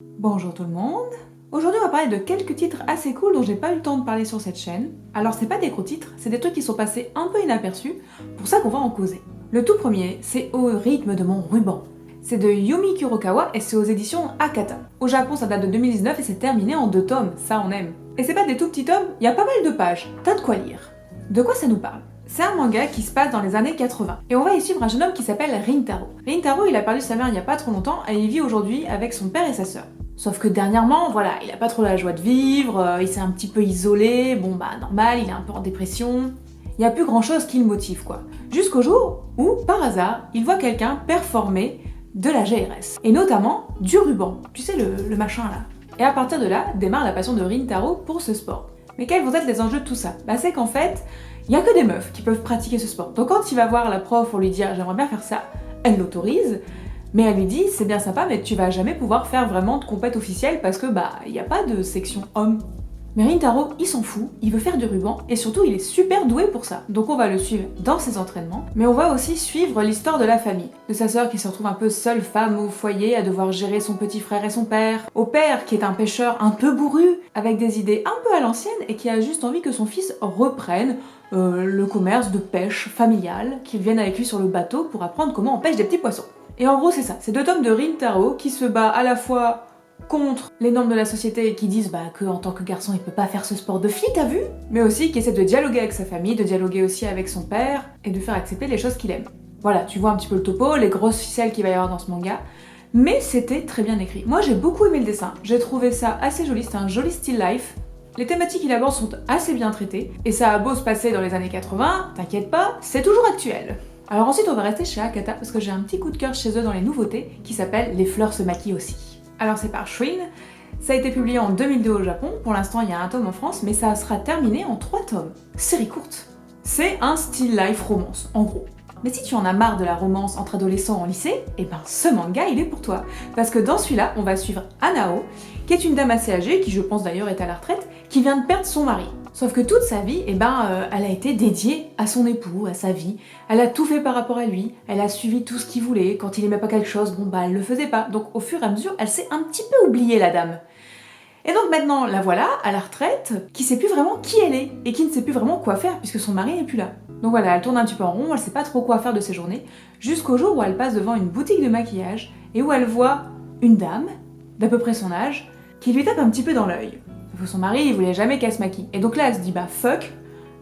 Bonjour tout le monde. Aujourd'hui on va parler de quelques titres assez cool dont j'ai pas eu le temps de parler sur cette chaîne. Alors c'est pas des gros titres, c'est des trucs qui sont passés un peu inaperçus, pour ça qu'on va en causer. Le tout premier, c'est Au rythme de mon ruban. C'est de Yumi Kurokawa et c'est aux éditions Akata. Au Japon ça date de 2019 et c'est terminé en 2 tomes, ça on aime. Et c'est pas des tout petits tomes, il y a pas mal de pages, t'as de quoi lire. De quoi ça nous parle? C'est un manga qui se passe dans les années 80. Et on va y suivre un jeune homme qui s'appelle Rintaro. Rintaro, il a perdu sa mère il y a pas trop longtemps et il vit aujourd'hui avec son père et sa sœur. Sauf que dernièrement, voilà, il a pas trop la joie de vivre, il s'est un petit peu isolé, bon bah normal, il est un peu en dépression. Il y a plus grand chose qui le motive quoi. Jusqu'au jour où, par hasard, il voit quelqu'un performer de la GRS. Et notamment du ruban, tu sais le machin là. Et à partir de là, démarre la passion de Rintaro pour ce sport. Mais quels vont être les enjeux de tout ça? Bah c'est qu'en fait, il y a que des meufs qui peuvent pratiquer ce sport. Donc quand il va voir la prof pour lui dire j'aimerais bien faire ça, elle l'autorise, mais elle lui dit c'est bien sympa mais tu vas jamais pouvoir faire vraiment de compète officielle parce que bah il n'y a pas de section homme. Mais Rintaro, il s'en fout, il veut faire du ruban et surtout il est super doué pour ça. Donc on va le suivre dans ses entraînements, mais on va aussi suivre l'histoire de la famille. De sa sœur qui se retrouve un peu seule femme au foyer à devoir gérer son petit frère et son père. Au père qui est un pêcheur un peu bourru, avec des idées un peu à l'ancienne et qui a juste envie que son fils reprenne le commerce de pêche familial, qu'il vienne avec lui sur le bateau pour apprendre comment on pêche des petits poissons. Et en gros c'est ça, c'est 2 tomes de Rintaro qui se bat à la fois contre les normes de la société qui disent que en tant que garçon il peut pas faire ce sport de fille, t'as vu? Mais aussi qui essaie de dialoguer avec sa famille, de dialoguer aussi avec son père et de faire accepter les choses qu'il aime. Voilà, tu vois un petit peu le topo, les grosses ficelles qu'il va y avoir dans ce manga. Mais c'était très bien écrit. Moi j'ai beaucoup aimé le dessin, j'ai trouvé ça assez joli, c'est un joli still life. Les thématiques qu'il aborde sont assez bien traitées, et ça a beau se passer dans les années 80, t'inquiète pas, c'est toujours actuel. Alors ensuite on va rester chez Akata parce que j'ai un petit coup de cœur chez eux dans les nouveautés qui s'appelle Les fleurs se maquillent aussi. Alors c'est par Shrine, ça a été publié en 2002 au Japon, pour l'instant il y a 1 tome en France, mais ça sera terminé en 3 tomes. Série courte. C'est un still life romance, en gros. Mais si tu en as marre de la romance entre adolescents en lycée, et ben ce manga il est pour toi. Parce que dans celui-là, on va suivre Anao, qui est une dame assez âgée, qui je pense d'ailleurs est à la retraite, qui vient de perdre son mari. Sauf que toute sa vie, elle a été dédiée à son époux, à sa vie. Elle a tout fait par rapport à lui, elle a suivi tout ce qu'il voulait. Quand il aimait pas quelque chose, elle le faisait pas. Donc au fur et à mesure, elle s'est un petit peu oubliée la dame. Et donc maintenant, la voilà, à la retraite, qui sait plus vraiment qui elle est, et qui ne sait plus vraiment quoi faire, puisque son mari n'est plus là. Donc voilà, elle tourne un petit peu en rond, elle sait pas trop quoi faire de ses journées, jusqu'au jour où elle passe devant une boutique de maquillage, et où elle voit une dame, d'à peu près son âge, qui lui tape un petit peu dans l'œil. Sauf que son mari, il voulait jamais qu'elle se maquille. Et donc là, elle se dit fuck,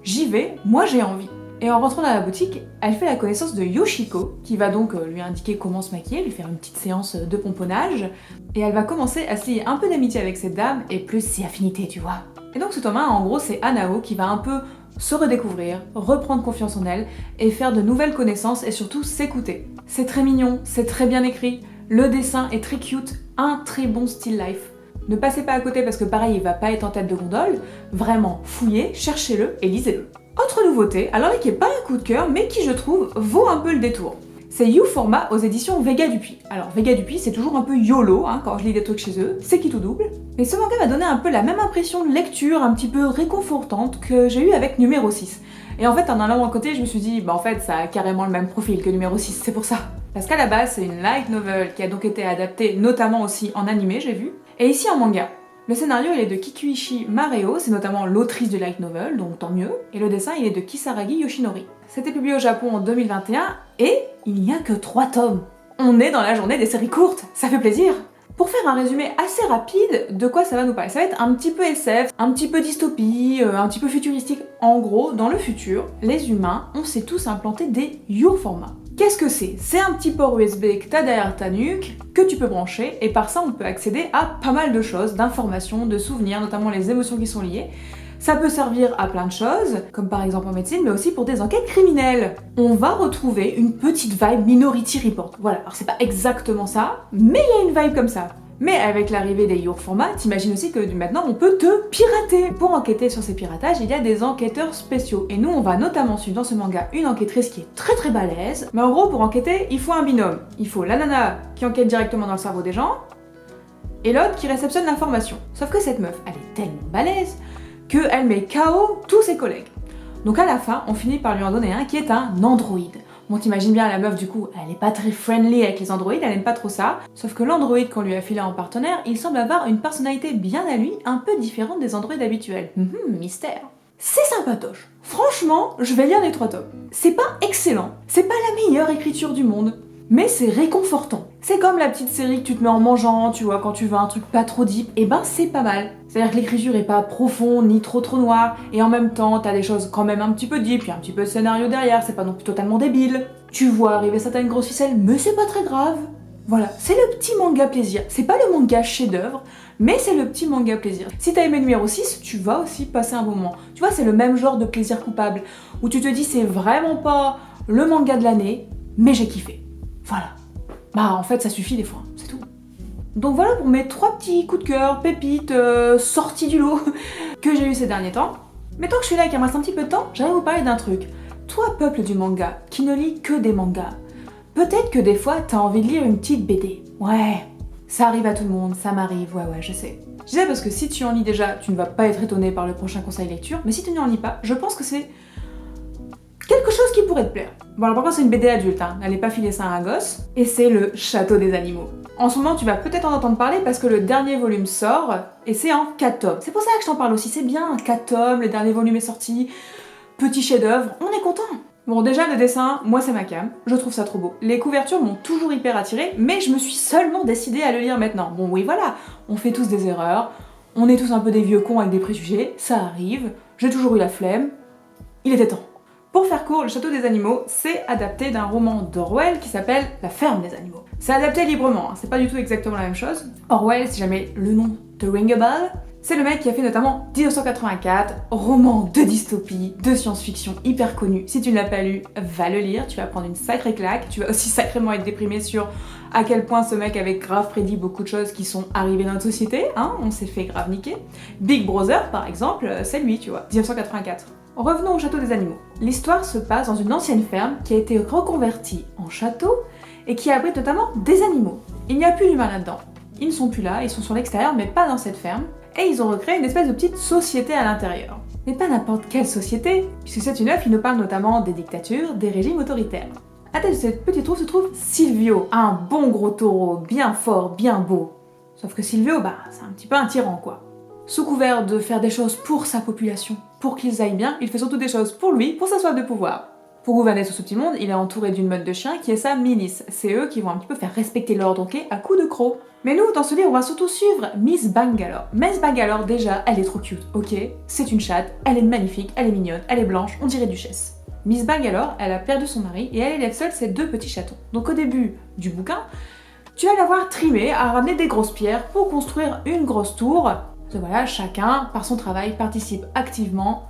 j'y vais, moi j'ai envie. Et en rentrant dans la boutique, elle fait la connaissance de Yoshiko, qui va donc lui indiquer comment se maquiller, lui faire une petite séance de pomponnage, et elle va commencer à se lier un peu d'amitié avec cette dame, et plus ses affinités, tu vois. Et donc ce tome 1, en gros, c'est Anao qui va un peu se redécouvrir, reprendre confiance en elle, et faire de nouvelles connaissances, et surtout s'écouter. C'est très mignon, c'est très bien écrit, le dessin est très cute, un très bon still life. Ne passez pas à côté parce que pareil, il va pas être en tête de gondole, vraiment fouillez, cherchez-le et lisez-le. Autre nouveauté, alors là qui est pas un coup de cœur, mais qui je trouve vaut un peu le détour. C'est YouFormat aux éditions Vega Dupuis. Alors Vega Dupuis c'est toujours un peu YOLO quand je lis des trucs chez eux, c'est qui tout double. Mais ce manga m'a donné un peu la même impression de lecture un petit peu réconfortante que j'ai eu avec numéro 6. Et en fait en allant à côté je me suis dit en fait ça a carrément le même profil que numéro 6, c'est pour ça. Parce qu'à la base c'est une light novel qui a donc été adaptée notamment aussi en animé j'ai vu, et ici en manga. Le scénario il est de Kikuichi Mareo, c'est notamment l'autrice du light novel, donc tant mieux, et le dessin il est de Kisaragi Yoshinori. C'était publié au Japon en 2021, et il n'y a que 3 tomes. On est dans la journée des séries courtes, ça fait plaisir. Pour faire un résumé assez rapide de quoi ça va nous parler, ça va être un petit peu SF, un petit peu dystopie, un petit peu futuristique. En gros, dans le futur, les humains, on s'est tous implanté des YouFormat. Qu'est-ce que c'est? C'est un petit port USB que t'as derrière ta nuque, que tu peux brancher, et par ça on peut accéder à pas mal de choses, d'informations, de souvenirs, notamment les émotions qui sont liées. Ça peut servir à plein de choses, comme par exemple en médecine, mais aussi pour des enquêtes criminelles. On va retrouver une petite vibe Minority Report. Voilà, alors c'est pas exactement ça, mais il y a une vibe comme ça. Mais avec l'arrivée des YouFormat, t'imagines aussi que maintenant on peut te pirater. Pour enquêter sur ces piratages, il y a des enquêteurs spéciaux. Et nous, on va notamment suivre dans ce manga une enquêtrice qui est très balèze. Mais en gros, pour enquêter, il faut un binôme. Il faut la nana qui enquête directement dans le cerveau des gens, et l'autre qui réceptionne l'information. Sauf que cette meuf, elle est tellement balèze qu'elle met KO tous ses collègues. Donc à la fin, on finit par lui en donner un qui est un androïde. Bon, t'imagines bien, la meuf, du coup, elle est pas très friendly avec les androïdes, elle aime pas trop ça. Sauf que l'androïde qu'on lui a filé en partenaire, il semble avoir une personnalité bien à lui, un peu différente des androïdes habituels. Mystère. C'est sympatoche. Franchement, je vais lire les 3 tomes. C'est pas excellent, c'est pas la meilleure écriture du monde, mais c'est réconfortant. C'est comme la petite série que tu te mets en mangeant, tu vois, quand tu veux un truc pas trop deep, et ben c'est pas mal. C'est-à-dire que l'écriture est pas profonde, ni trop noire, et en même temps, t'as des choses quand même un petit peu deep, il y a un petit peu de scénario derrière, c'est pas non plus totalement débile. Tu vois arriver certaines grosses ficelles, mais c'est pas très grave. Voilà, c'est le petit manga plaisir. C'est pas le manga chef-d'œuvre, mais c'est le petit manga plaisir. Si t'as aimé numéro 6, tu vas aussi passer un bon moment. Tu vois, c'est le même genre de plaisir coupable, où tu te dis c'est vraiment pas le manga de l'année, mais j'ai kiffé. Voilà. Bah en fait ça suffit des fois, c'est tout. Donc voilà pour mes 3 petits coups de cœur, pépites, sorties du lot que j'ai eu ces derniers temps. Mais tant que je suis là et qu'il me reste un petit peu de temps, j'aimerais vous parler d'un truc. Toi, peuple du manga, qui ne lit que des mangas, peut-être que des fois t'as envie de lire une petite BD. Ouais, ça arrive à tout le monde, ça m'arrive, ouais, je sais. Je disais parce que si tu en lis déjà, tu ne vas pas être étonné par le prochain conseil lecture, mais si tu n'en lis pas, je pense que c'est quelque chose qui pourrait te plaire. Bon alors par contre c'est une BD adulte, hein. N'allez pas filer ça à un gosse, et c'est le Château des animaux. En ce moment tu vas peut-être en entendre parler parce que le dernier volume sort, et c'est en 4 tomes. C'est pour ça que je t'en parle aussi, c'est bien, 4 tomes, le dernier volume est sorti, petit chef-d'œuvre, on est content. Bon déjà le dessin, moi c'est ma cam, je trouve ça trop beau. Les couvertures m'ont toujours hyper attirée, mais je me suis seulement décidée à le lire maintenant. Bon oui voilà, on fait tous des erreurs, on est tous un peu des vieux cons avec des préjugés, ça arrive, j'ai toujours eu la flemme, il était temps. Pour faire court, Le Château des animaux, c'est adapté d'un roman d'Orwell qui s'appelle La ferme des animaux. C'est adapté librement, hein, c'est pas du tout exactement la même chose. Orwell, si jamais le nom te ring a bell, c'est le mec qui a fait notamment 1984, roman de dystopie, de science-fiction hyper connu. Si tu ne l'as pas lu, va le lire, tu vas prendre une sacrée claque, tu vas aussi sacrément être déprimé sur à quel point ce mec avait grave prédit beaucoup de choses qui sont arrivées dans notre société, hein, on s'est fait grave niquer. Big Brother, par exemple, c'est lui, tu vois, 1984. Revenons au Château des animaux. L'histoire se passe dans une ancienne ferme qui a été reconvertie en château et qui abrite notamment des animaux. Il n'y a plus d'humains là-dedans. Ils ne sont plus là, ils sont sur l'extérieur mais pas dans cette ferme. Et ils ont recréé une espèce de petite société à l'intérieur. Mais pas n'importe quelle société, puisque c'est une œuvre qui nous parle notamment des dictatures, des régimes autoritaires. À tête de cette petite troupe se trouve Silvio, un bon gros taureau, bien fort, bien beau. Sauf que Silvio, c'est un petit peu un tyran quoi. Sous couvert de faire des choses pour sa population, pour qu'ils aillent bien, il fait surtout des choses pour lui, pour sa soif de pouvoir. Pour gouverner tout ce petit monde, il est entouré d'une meute de chiens qui est sa milice. C'est eux qui vont un petit peu faire respecter l'ordre, ok, à coups de crocs. Mais nous, dans ce livre, on va surtout suivre Miss Bangalore. Miss Bangalore, déjà, elle est trop cute, ok. C'est une chatte, elle est magnifique, elle est mignonne, elle est blanche, on dirait duchesse. Miss Bangalore, elle a perdu son mari et elle élève seule ses 2 petits chatons. Donc au début du bouquin, tu vas la voir trimer à ramener des grosses pierres pour construire une grosse tour. Voilà, chacun, par son travail, participe activement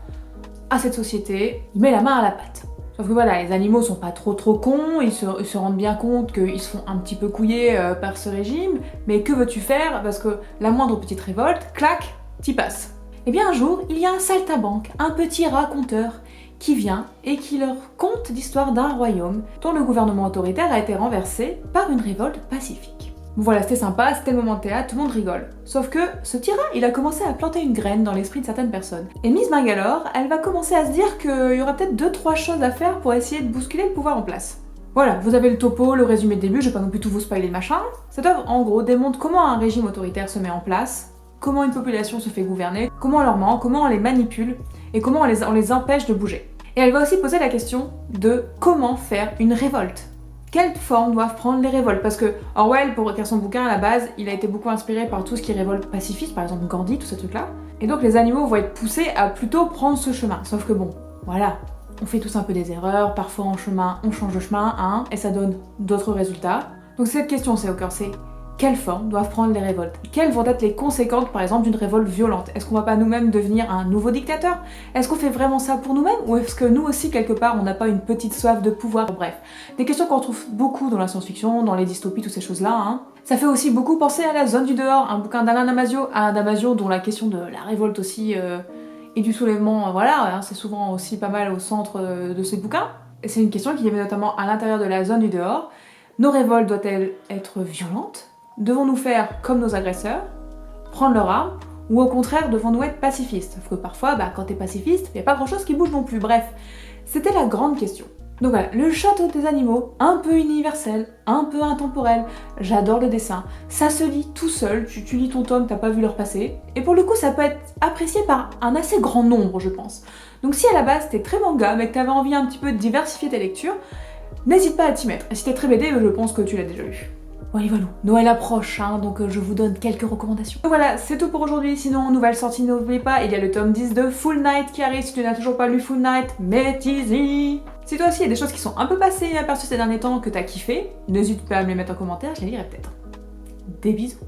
à cette société, il met la main à la pâte. Sauf que voilà, les animaux sont pas trop cons, ils se rendent bien compte qu'ils se font un petit peu couiller par ce régime, mais que veux-tu faire? Parce que la moindre petite révolte, clac, t'y passes. Et bien un jour, il y a un saltimbanque, un petit raconteur, qui vient et qui leur conte l'histoire d'un royaume dont le gouvernement autoritaire a été renversé par une révolte pacifique. Bon voilà, c'était sympa, c'était le moment de théâtre, tout le monde rigole. Sauf que ce tyran, il a commencé à planter une graine dans l'esprit de certaines personnes. Et Miss Bangalore, elle va commencer à se dire qu'il y aura peut-être 2-3 choses à faire pour essayer de bousculer le pouvoir en place. Voilà, vous avez le topo, le résumé de début, je vais pas non plus tout vous spoiler le machin. Cette œuvre, en gros, démontre comment un régime autoritaire se met en place, comment une population se fait gouverner, comment on leur ment, comment on les manipule, et comment on les empêche de bouger. Et elle va aussi poser la question de comment faire une révolte. Quelle forme doivent prendre les révoltes? Parce que Orwell, pour écrire son bouquin, à la base, il a été beaucoup inspiré par tout ce qui est révolte pacifiste, par exemple Gandhi, tous ces trucs-là. Et donc les animaux vont être poussés à plutôt prendre ce chemin. Sauf que bon, voilà, on fait tous un peu des erreurs, parfois en chemin, on change de chemin, hein, et ça donne d'autres résultats. Donc cette question, c'est au cœur, c'est quelle forme doivent prendre les révoltes? Quelles vont être les conséquences, par exemple, d'une révolte violente? Est-ce qu'on va pas nous-mêmes devenir un nouveau dictateur? Est-ce qu'on fait vraiment ça pour nous-mêmes? Ou est-ce que nous aussi, quelque part, on n'a pas une petite soif de pouvoir? Bref, des questions qu'on retrouve beaucoup dans la science-fiction, dans les dystopies, toutes ces choses-là, hein. Ça fait aussi beaucoup penser à La Zone du dehors, un bouquin d'Alain Damasio, dont la question de la révolte aussi et du soulèvement, voilà, hein, c'est souvent aussi pas mal au centre de ces bouquins. Et c'est une question qui y avait notamment à l'intérieur de La Zone du dehors. Nos révoltes doivent-elles être violentes? Devons-nous faire comme nos agresseurs, prendre leur arme, ou au contraire devons-nous être pacifistes? Sauf que parfois, quand t'es pacifiste, y a pas grand-chose qui bouge non plus. Bref, c'était la grande question. Donc voilà, le château des animaux, un peu universel, un peu intemporel, j'adore le dessin, ça se lit tout seul, tu lis ton tome, t'as pas vu l'heure passer, et pour le coup ça peut être apprécié par un assez grand nombre je pense. Donc si à la base t'es très manga mais que t'avais envie un petit peu de diversifier tes lectures, n'hésite pas à t'y mettre, et si t'es très BD, je pense que tu l'as déjà lu. Voilà, Noël approche, hein, donc je vous donne quelques recommandations. Donc voilà, c'est tout pour aujourd'hui, sinon nouvelle sortie, n'oubliez pas, il y a le tome 10 de Full Night qui arrive, si tu n'as toujours pas lu Full Night, mets-y. Si toi aussi il y a des choses qui sont un peu passées et aperçues ces derniers temps que t'as kiffé, n'hésite pas à me les mettre en commentaire, je les lirai peut-être. Des bisous.